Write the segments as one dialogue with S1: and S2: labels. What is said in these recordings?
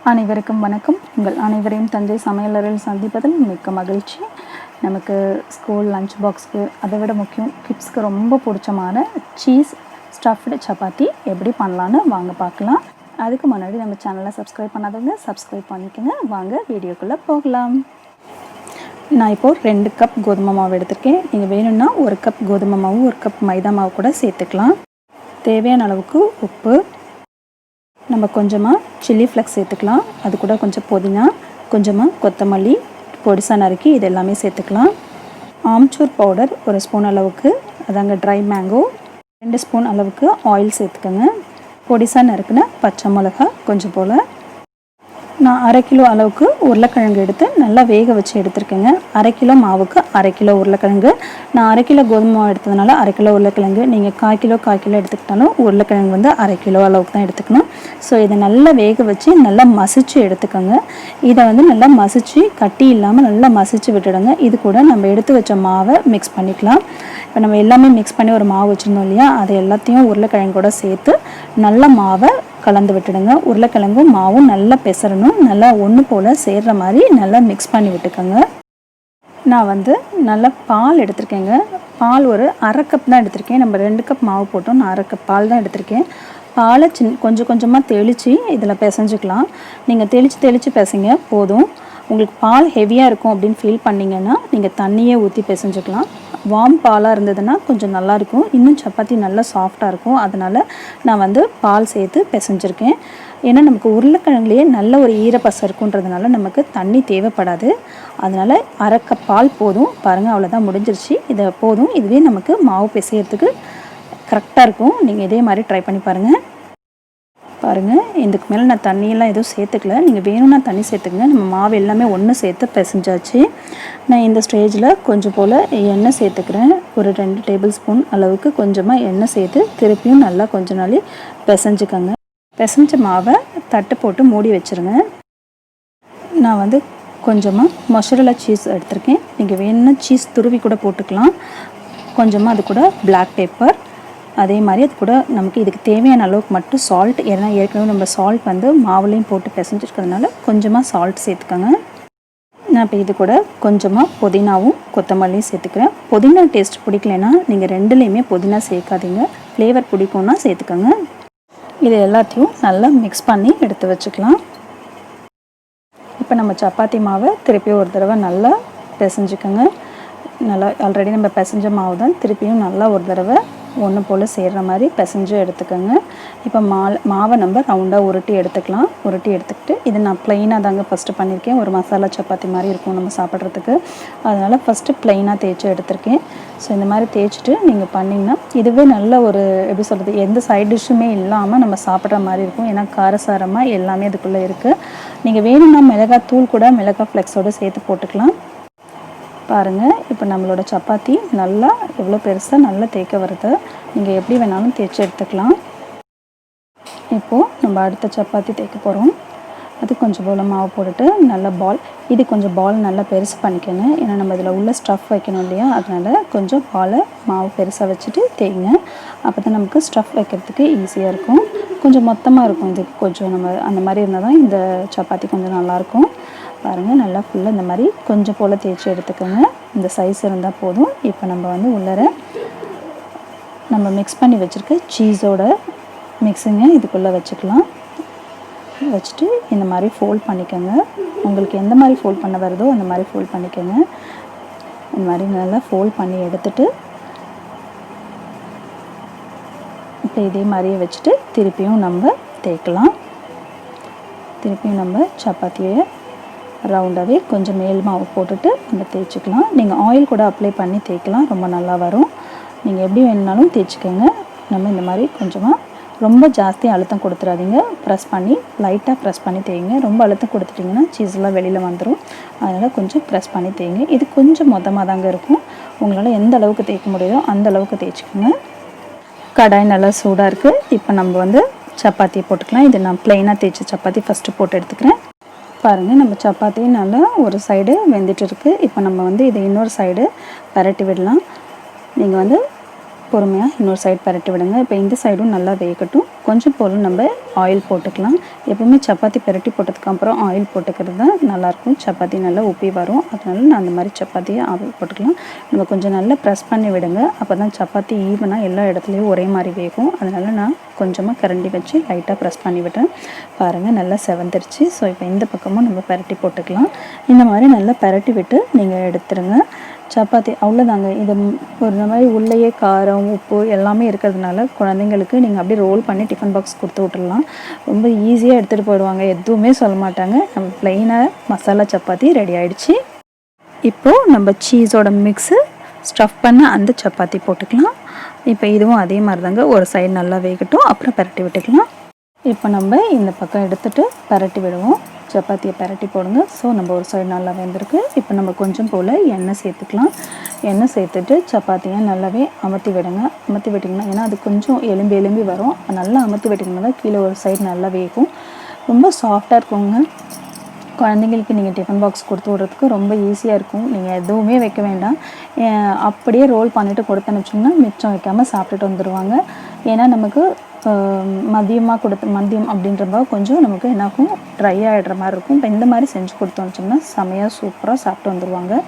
S1: அனைவருக்கும் வணக்கம். உங்கள் அனைவரையும் தஞ்சை சமையலறையில் சந்திப்பதில் மிக்க மகிழ்ச்சி. நமக்கு ஸ்கூல் லஞ்ச் பாக்ஸ்க்கு அதை விட முக்கியம் கிட்ஸ்க்கு ரொம்ப பிடிச்சமான சீஸ் ஸ்டஃப்டு சப்பாத்தி எப்படி பண்ணலான்னு வாங்க பார்க்கலாம். அதுக்கு முன்னாடி நம்ம சேனலை சப்ஸ்கிரைப் பண்ணாதவங்க சப்ஸ்கிரைப் பண்ணிக்கோங்க. வாங்க வீடியோக்குள்ளே போகலாம். நான் இப்போது 2 கப் கோதுமை மாவு எடுத்திருக்கேன். நீங்கள் வேணும்னா 1 கப் கோதுமை மாவு 1 கப் மைதா மாவு கூட சேர்த்துக்கலாம். தேவையான அளவுக்கு உப்பு, நம்ம கொஞ்சமாக சில்லி ஃப்ளக்ஸ் சேர்த்துக்கலாம். அது கூட கொஞ்சம் புதினா, கொஞ்சமாக கொத்தமல்லி பொடிசாக நறுக்கி இது எல்லாமே சேர்த்துக்கலாம். ஆம்ச்சூர் பவுடர் 1 ஸ்பூன் அளவுக்கு, அதாங்க ட்ரை மேங்கோ 2 ஸ்பூன் அளவுக்கு ஆயில் சேர்த்துக்கோங்க. பொடிசாக நறுக்குன பச்சை மிளகா கொஞ்சம் போல். நான் 1/2 கிலோ அளவுக்கு உருளைக்கிழங்கு எடுத்து நல்லா வேக வச்சு எடுத்துருக்கேங்க. 1/2 கிலோ மாவுக்கு 1/2 கிலோ உருளைக்கிழங்கு. நான் 1/2 கிலோ கோதுமை மாவு எடுத்ததுனால 1/2 கிலோ உருளைக்கிழங்கு. நீங்கள் 1/4 கிலோ எடுத்துக்கிட்டாலும் உருளைக்கிழங்கு வந்து 1/2 கிலோ அளவுக்கு தான் எடுத்துக்கணும். ஸோ இதை நல்லா வேக வச்சு நல்லா மசிச்சு எடுத்துக்கோங்க. இதை வந்து நல்லா மசிச்சு கட்டி இல்லாமல் நல்லா மசிச்சு விட்டுடுங்க. இது கூட நம்ம எடுத்து வச்ச மாவை மிக்ஸ் பண்ணிக்கலாம். இப்போ நம்ம எல்லாமே மிக்ஸ் பண்ணி ஒரு மாவு வச்சுருந்தோம் இல்லையா, அதை எல்லாத்தையும் உருளைக்கிழங்கோட சேர்த்து நல்லா மாவை கலந்து விட்டுடுங்க. உருளைக்கிழங்கும் மாவும் நல்லா பெசரணும். நல்லா ஒன்று போல் சேர்கிற மாதிரி நல்லா மிக்ஸ் பண்ணி விட்டுக்கோங்க. நான் வந்து நல்லா பால் எடுத்திருக்கேங்க. பால் ஒரு 1/2 கப் தான் எடுத்திருக்கேன். நம்ம 2 கப் மாவு போட்டோம். நான் 1/2 கப் பால் தான் எடுத்திருக்கேன். பாலை கொஞ்சம் கொஞ்சமாக தெளித்து இதில் பிசைஞ்சிக்கலாம். நீங்கள் தெளித்து பிசைங்க போதும். உங்களுக்கு பால் ஹெவியாக இருக்கும் அப்படின்னு ஃபீல் பண்ணிங்கன்னா நீங்கள் தண்ணியே ஊற்றி பிசைஞ்சிக்கலாம். வார்ம் பாலாக இருந்ததுன்னா கொஞ்சம் நல்லாயிருக்கும், இன்னும் சப்பாத்தி நல்லா சாஃப்டாக இருக்கும். அதனால் நான் வந்து பால் சேர்த்து பிசைஞ்சிருக்கேன். ஏன்னா நமக்கு உருளைக்கிழங்குலேயே நல்ல ஒரு ஈரப்பசை இருக்குன்றதுனால நமக்கு தண்ணி தேவைப்படாது. அதனால் 1/2 கப் பால் போதும். பாருங்கள், அவ்வளோதான், முடிஞ்சிருச்சு. இதை போதும். இதுவே நமக்கு மாவு பிசைகிறதுக்கு கரெக்டாக இருக்கும். நீங்கள் இதே மாதிரி ட்ரை பண்ணி பாருங்கள். இதுக்கு மேலே நான் தண்ணியெல்லாம் எதுவும் சேர்த்துக்கல. நீங்கள் வேணும்னா தண்ணி சேர்த்துக்கங்க. நம்ம மாவு எல்லாமே ஒன்று சேர்த்து பிசைஞ்சாச்சு. நான் இந்த ஸ்டேஜில் கொஞ்சம் போல் எண்ணெய் சேர்த்துக்கிறேன். ஒரு 2 டேபிள் ஸ்பூன் அளவுக்கு கொஞ்சமாக எண்ணெய் சேர்த்து திருப்பியும் நல்லா கொஞ்ச நாள் பிசைஞ்சுக்கோங்க. பிசைஞ்ச மாவை தட்டு போட்டு மூடி வச்சுருங்க. நான் வந்து கொஞ்சமாக மொசரல்லா சீஸ் எடுத்திருக்கேன். நீங்கள் வேணும்னா சீஸ் துருவி கூட போட்டுக்கலாம். கொஞ்சமாக அது கூட பிளாக் பெப்பர், அதே மாதிரி அது கூட நமக்கு இதுக்கு தேவையான அளவுக்கு மட்டும் சால்ட். ஏன்னா ஏற்கனவே நம்ம சால்ட் வந்து மாவுலேயும் போட்டு பிசைஞ்சிருக்கிறதுனால கொஞ்சமாக சால்ட் சேர்த்துக்கோங்க. நான் இப்போ இது கூட கொஞ்சமாக புதினாவும் கொத்தமல்லியும் சேர்த்துக்கிறேன். புதினா டேஸ்ட் பிடிக்கலன்னா நீங்கள் 2லேயுமே புதினா சேர்க்காதீங்க. ஃப்ளேவர் பிடிக்கும்னா சேர்த்துக்கோங்க. இது எல்லாத்தையும் நல்லா மிக்ஸ் பண்ணி எடுத்து வச்சுக்கலாம். இப்போ நம்ம சப்பாத்தி மாவை திருப்பி ஒரு தடவை நல்லா பிசைஞ்சிக்கோங்க. நல்லா ஆல்ரெடி நம்ம பிசைஞ்ச மாவு தான், திருப்பியும் நல்லா ஒரு தடவை ஒன்று போல் சேர்கிற மாதிரி பிசைஞ்சு எடுத்துக்கோங்க. இப்போ மாவை நம்ம ரவுண்டாக உருட்டி எடுத்துக்கலாம். உருட்டி எடுத்துக்கிட்டு இது நான் ப்ளைனாக தாங்க ஃபஸ்ட்டு பண்ணியிருக்கேன். ஒரு மசாலா சப்பாத்தி மாதிரி இருக்கும் நம்ம சாப்பிட்றதுக்கு. அதனால் ஃபஸ்ட்டு ப்ளைனாக தேய்ச்சி எடுத்திருக்கேன். ஸோ இந்த மாதிரி தேய்ச்சிட்டு நீங்கள் பண்ணிங்கன்னா இதுவே நல்ல ஒரு எப்படி சொல்கிறது, எந்த சைட் டிஷ்ஷுமே இல்லாமல் நம்ம சாப்பிட்ற மாதிரி இருக்கும். ஏன்னா காரசாரமாக எல்லாமே அதுக்குள்ளே இருக்குது. நீங்கள் வேணும்னா மிளகாய் தூள் கூட மிளகாய் ஃப்ளெக்ஸோடு சேர்த்து போட்டுக்கலாம். பாருங்கள், இப்போ நம்மளோட சப்பாத்தி நல்லா எவ்வளோ பெருசாக நல்லா தேய்க்க வருது. நீங்கள் எப்படி வேணாலும் தேய்ச்சி எடுத்துக்கலாம். இப்போது நம்ம அடுத்த சப்பாத்தி தேய்க்க போகிறோம். அது கொஞ்சம் போல் மாவு போட்டுட்டு நல்லா இது கொஞ்சம் பால் நல்லா பெருசு பண்ணிக்கோங்க. ஏன்னா நம்ம இதில் உள்ள ஸ்டஃப் வைக்கணும் இல்லையா, அதனால் கொஞ்சம் மாவு பெருசாக வச்சுட்டு தேய்ங்க. அப்போ தான் நமக்கு ஸ்டஃப் வைக்கிறதுக்கு ஈஸியாக இருக்கும். கொஞ்சம் மொத்தமாக இருக்கும். இது கொஞ்சம் நம்ம அந்த மாதிரி இருந்தால் தான் இந்த சப்பாத்தி கொஞ்சம் நல்லாயிருக்கும். பாருங்கள், நல்லா ஃபுல்லாக இந்த மாதிரி கொஞ்சம் போல் தேய்ச்சி எடுத்துக்கோங்க. இந்த சைஸ் இருந்தால் போதும். இப்போ நம்ம வந்து உள்ளர நம்ம மிக்ஸ் பண்ணி வச்சுருக்க சீஸோட மிக்ஸிங்கை இதுக்குள்ளே வச்சுக்கலாம். வச்சுட்டு இந்த மாதிரி ஃபோல்ட் பண்ணிக்கோங்க. உங்களுக்கு எந்த மாதிரி ஃபோல்ட் பண்ண வருதோ அந்த மாதிரி ஃபோல்ட் பண்ணிக்கோங்க. இந்த மாதிரி நல்லா ஃபோல்ட் பண்ணி எடுத்துட்டு இப்போ இதே மாதிரியே வச்சுட்டு திருப்பியும் நம்ம தேய்க்கலாம். திருப்பியும் நம்ம சப்பாத்தியை ரவுண்டாகவே கொஞ்சம் மேல் மாவு போட்டுட்டு நம்ம தேய்ச்சிக்கலாம். நீங்கள் ஆயில் கூட அப்ளை பண்ணி தேய்க்கலாம், ரொம்ப நல்லா வரும். நீங்கள் எப்படி வேணுனாலும் தேய்ச்சிக்கோங்க. நம்ம இந்த மாதிரி கொஞ்சமாக ரொம்ப ஜாஸ்தி அழுத்தம் கொடுத்துடாதீங்க. லைட்டாக ப்ரெஸ் பண்ணி தேய்ங்க. ரொம்ப அழுத்தம் கொடுத்துட்டிங்கன்னா சீஸ்லாம் வெளியில் வந்துடும். அதனால் கொஞ்சம் ப்ரெஸ் பண்ணி தேய்ங்க. இது கொஞ்சம் மொத்தமாக தாங்க இருக்கும். உங்களால் எந்த அளவுக்கு தேய்க்க முடியுதோ அந்த அளவுக்கு தேய்ச்சிக்கோங்க. கடாய் நல்லா சூடாக இருக்குது. இப்போ நம்ம வந்து சப்பாத்தி போட்டுக்கலாம். இது நான் ப்ளைனாக தேய்ச்ச சப்பாத்தி ஃபஸ்ட்டு போட்டு எடுத்துக்கிறேன். பாருங்கள், நம்ம சப்பாத்தி நல்லா ஒரு சைடு வெந்துட்டு இருக்குது. இப்போ நம்ம வந்து இதை இன்னொரு சைடு பரட்டி விடலாம். நீங்கள் வந்து பொறுமையாக இன்னொரு சைடு பரட்டி விடுங்க. இப்போ இந்த சைடும் நல்லா வேகட்டும். கொஞ்சம் போல் நம்ம ஆயில் போட்டுக்கலாம். எப்போவுமே சப்பாத்தி பரட்டி போட்டதுக்கப்புறம் ஆயில் போட்டுக்கிறது தான் நல்லாயிருக்கும். சப்பாத்தி நல்லா உப்பி வரும். அதனால நான் அந்த மாதிரி சப்பாத்தியை ஆயில் போட்டுக்கலாம். நம்ம கொஞ்சம் நல்லா ப்ரெஸ் பண்ணி விடுங்க. அப்போ தான் சப்பாத்தி ஈவனாக எல்லா இடத்துலையும் ஒரே மாதிரி வேகும். அதனால் நான் கொஞ்சமாக கரண்டி வச்சு லைட்டாக ப்ரெஸ் பண்ணி விட்டேன். பாருங்கள் நல்லா செவந்துருச்சு. ஸோ இப்போ இந்த பக்கமும் நம்ம பரட்டி போட்டுக்கலாம். இந்த மாதிரி நல்லா பரட்டி விட்டு நீங்கள் எடுத்துருங்க. சப்பாத்தி அவ்வளோதாங்க. இது ஒரு மாதிரி உள்ளேயே காரம் உப்பு எல்லாமே இருக்கிறதுனால குழந்தைங்களுக்கு நீங்கள் அப்படியே ரோல் பண்ணி டிஃபன் பாக்ஸ் கொடுத்து விட்டுடலாம். ரொம்ப ஈஸியாக எடுத்துகிட்டு போயிடுவாங்க. எதுவுமே சொல்ல மாட்டாங்க. நம்ம ப்ளெயினாக மசாலா சப்பாத்தி ரெடி ஆகிடுச்சு. இப்போது நம்ம சீஸோட மிக்ஸு ஸ்டஃப் பண்ண அந்த சப்பாத்தி போட்டுக்கலாம். இப்போ இதுவும் அதே மாதிரி தாங்க. ஒரு சைடு நல்லா வேகட்டும், அப்புறம் பரட்டி விட்டுக்கலாம். இப்போ நம்ம இந்த பக்கம் எடுத்துகிட்டு பரட்டி விடுவோம். சப்பாத்தியை பரட்டி போடுங்க. ஸோ நம்ம ஒரு சைடு நல்லா வெந்திருக்கு. இப்போ நம்ம கொஞ்சம் போல் எண்ணெய் சேர்த்துக்கலாம். எண்ணெய் சேர்த்துட்டு சப்பாத்தியை நல்லாவே அமர்த்தி விடுங்க. அமர்த்தி விட்டிங்கன்னா ஏன்னா அது கொஞ்சம் எலும்பி வரும். நல்லா அமர்த்தி விட்டிங்கன்னா தான் கீழே ஒரு சைடு நல்லா வேகும். ரொம்ப சாஃப்டாக இருக்குங்க. குழந்தைங்களுக்கு நீங்கள் டிஃபன் பாக்ஸ் கொடுத்து விட்றதுக்கு ரொம்ப ஈஸியாக இருக்கும். நீங்கள் எதுவுமே வைக்க வேண்டாம். அப்படியே ரோல் பண்ணிவிட்டு கொடுத்தேன்னு வச்சிங்கன்னா மிச்சம் வைக்காமல் சாப்பிட்டுட்டு வந்துடுவாங்க. ஏன்னா நமக்கு மதியம் அப்படின்றப்ப கொஞ்சம் நமக்கு என்னாகும் ட்ரை ஆகிடுற மாதிரி இருக்கும். இப்போ இந்த மாதிரி செஞ்சு கொடுத்தோம் வச்சோம்னா செமையாக சூப்பராக சாப்பிட்டு வந்துடுவாங்க.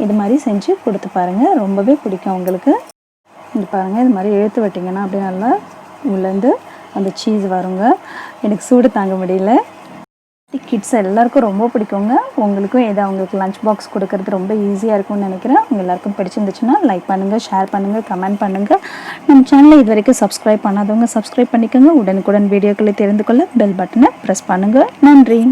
S1: இது மாதிரி செஞ்சு கொடுத்து பாருங்கள், ரொம்பவே பிடிக்கும் உங்களுக்கு. இது பாருங்கள், இது மாதிரி இழுத்து விட்டிங்கன்னா அப்படியே நல்லா உள்ளேருந்து அந்த சீஸ் வருங்க. எனக்கு சூடு தாங்க முடியல. கிட்ஸ் எல்லாருக்கும் ரொம்ப பிடிக்குங்க. உங்களுக்கும் எதாவது அவங்களுக்கு லஞ்ச் பாக்ஸ் கொடுக்கறது ரொம்ப ஈஸியாக இருக்கும்னு நினைக்கிறேன். உங்கள் எல்லாருக்கும் பிடிச்சிருந்துச்சுன்னா லைக் பண்ணுங்கள், ஷேர் பண்ணுங்கள், கமெண்ட் பண்ணுங்கள். நம்ம சேனலை இது வரைக்கும் சப்ஸ்கிரைப் பண்ணாதவங்க சப்ஸ்கிரைப் பண்ணிக்கோங்க. உடனுக்குடன் வீடியோக்களை தெரிந்து கொள்ள பெல் பட்டனை ப்ரெஸ் பண்ணுங்கள். நன்றி.